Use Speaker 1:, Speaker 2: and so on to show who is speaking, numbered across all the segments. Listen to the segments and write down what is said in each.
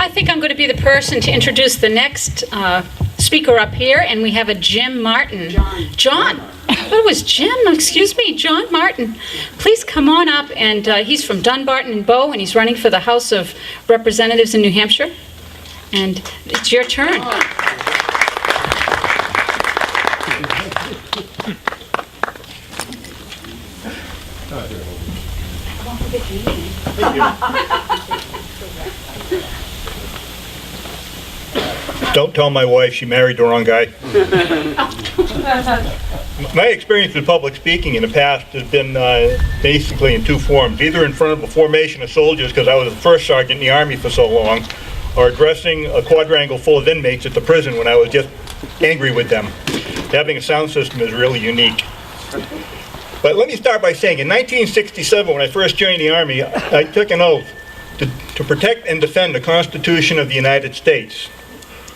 Speaker 1: I think I'm going to be the person to introduce the next speaker up here, and we have a Jim Martin. John. Oh, it was Jim. Excuse me, John Martin. Please come on up, and he's from Dunbarton and Bow, and he's running for the House of Representatives in New Hampshire. And it's your turn.
Speaker 2: Don't tell my wife she married the wrong guy. My experience with public speaking in the past has been basically in two forms. Either in front of a formation of soldiers, because I was the first sergeant in the Army for so long, or addressing a quadrangle full of inmates at the prison when I was just angry with them. Having a sound system is really unique. But let me start by saying, in 1967, when I first joined the Army, I took an oath to protect and defend the Constitution of the United States.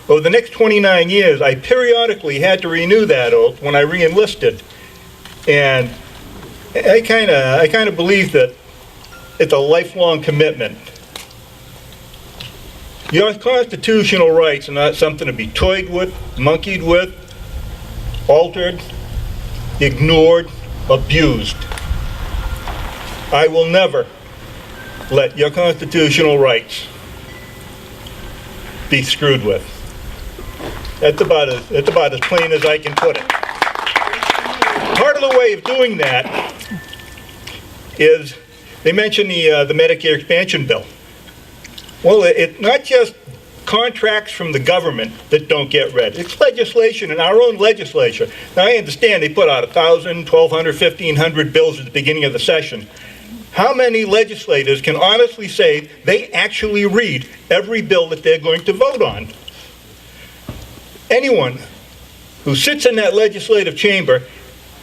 Speaker 2: Over the next 29 years, I periodically had to renew that oath when I re-enlisted. And I kind of believe that it's a lifelong commitment. Your constitutional rights are not something to be toyed with, monkeyed with, altered, ignored, abused. I will never let your constitutional rights be screwed with. That's about as plain as I can put it. Part of the way of doing that is, they mentioned the Medicare expansion bill. Well, it's not just contracts from the government that don't get read. It's legislation in our own legislature. Now, I understand they put out 1,000, 1,200, 1,500 bills at the beginning of the session. How many legislators can honestly say they actually read every bill that they're going to vote on? Anyone who sits in that legislative chamber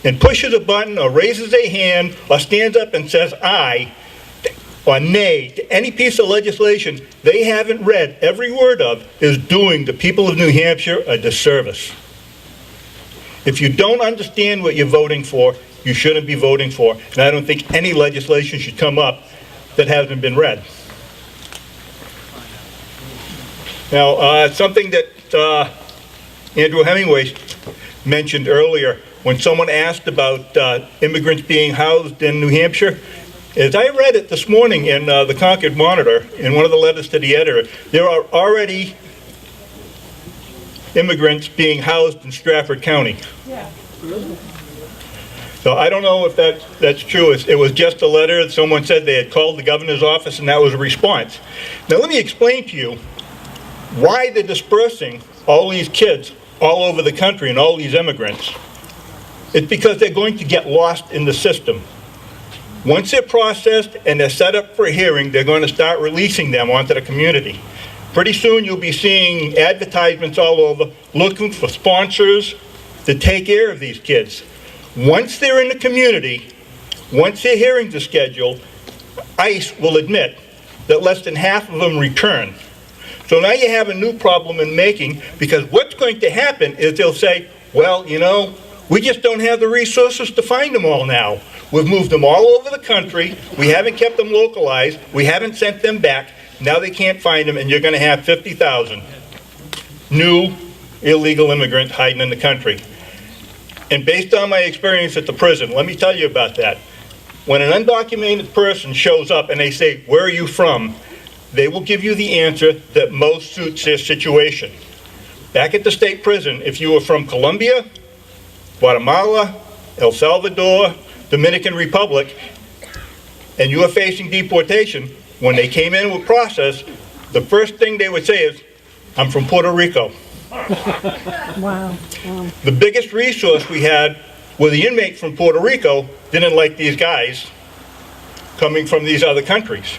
Speaker 2: and pushes a button or raises a hand or stands up and says aye or nay to any piece of legislation they haven't read every word of is doing the people of New Hampshire a disservice. If you don't understand what you're voting for, you shouldn't be voting for. And I don't think any legislation should come up that hasn't been read. Now, something that Andrew Hemingway mentioned earlier when someone asked about immigrants being housed in New Hampshire. As I read it this morning in the Concord Monitor, in one of the letters to the editor, there are already immigrants being housed in Stratford County. Yeah. So I don't know if that's true. It was just a letter. Someone said they had called the governor's office and that was a response. Now let me explain to you why they're dispersing all these kids all over the country and all these immigrants. It's because they're going to get lost in the system. Once they're processed and they're set up for a hearing, they're going to start releasing them onto the community. Pretty soon you'll be seeing advertisements all over looking for sponsors to take care of these kids. Once they're in the community, once their hearings are scheduled, ICE will admit that less than half of them return. So now you have a new problem in making, because what's going to happen is they'll say, well, you know, we just don't have the resources to find them all now. We've moved them all over the country. We haven't kept them localized. We haven't sent them back. Now they can't find them, and you're going to have 50,000 new illegal immigrants hiding in the country. And based on my experience at the prison, let me tell you about that. When an undocumented person shows up and they say, where are you from? They will give you the answer that most suits their situation. Back at the state prison, if you were from Colombia, Guatemala, El Salvador, Dominican Republic, and you were facing deportation, when they came in with process, the first thing they would say is, I'm from Puerto Rico.
Speaker 3: Wow.
Speaker 2: The biggest resource we had were the inmates from Puerto Rico didn't like these guys coming from these other countries.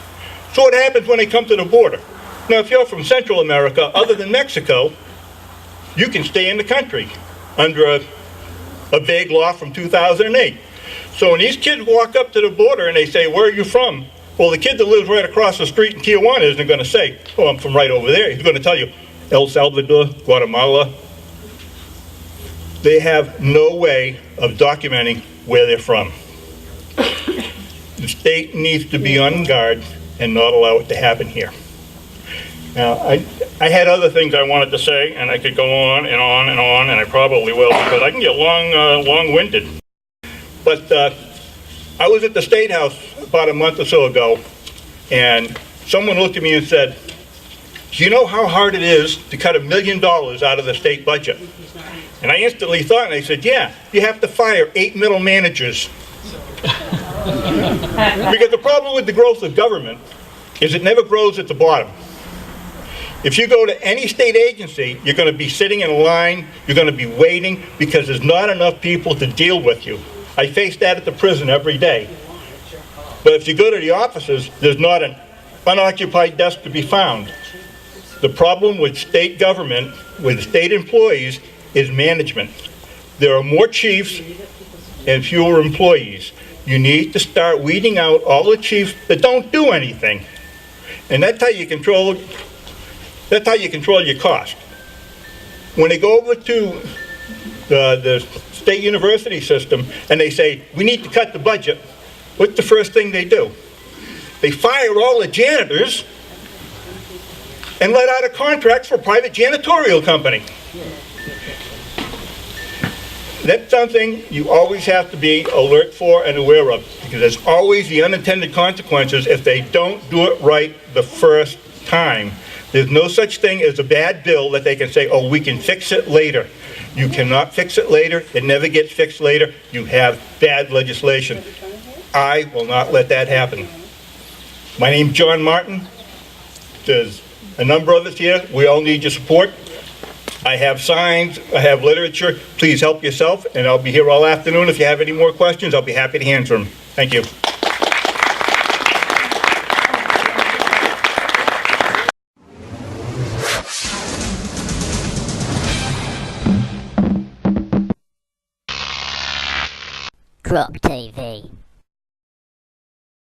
Speaker 2: So what happens when they come to the border? Now, if you're from Central America, other than Mexico, you can stay in the country under a vague law from 2008. So when these kids walk up to the border and they say, where are you from? Well, the kid that lives right across the street in Tijuana isn't going to say, oh, I'm from right over there. He's going to tell you, El Salvador, Guatemala. They have no way of documenting where they're from. The state needs to be on guard and not allow it to happen here. Now, I had other things I wanted to say, and I could go on and on and on, and I probably will, because I can get long-winded. But I was at the State House about a month or so ago, and someone looked at me and said, "Do you know how hard it is to cut $1 million out of the state budget?" And I instantly thought, and I said, "Yeah, you have to fire 8 middle managers." Because the problem with the growth of government is it never grows at the bottom. If you go to any state agency, you're going to be sitting in a line, you're going to be waiting, because there's not enough people to deal with you. I face that at the prison every day. But if you go to the offices, there's not an unoccupied desk to be found. The problem with state government, with state employees, is management. There are more chiefs and fewer employees. You need to start weeding out all the chiefs that don't do anything. And that's how you control your cost. When they go over to the state university system and they say, "We need to cut the budget," what's the first thing they do? They fire all the janitors and let out a contract for a private janitorial company. That's something you always have to be alert for and aware of, because there's always the unintended consequences if they don't do it right the first time. There's no such thing as a bad bill that they can say, "Oh, we can fix it later." You cannot fix it later. It never gets fixed later. You have bad legislation. I will not let that happen. My name's John Martin. There's a number of us here. We all need your support. I have signs, I have literature. Please help yourself, and I'll be here all afternoon. If you have any more questions, I'll be happy to answer them. Thank you.
Speaker 4: Crop tape.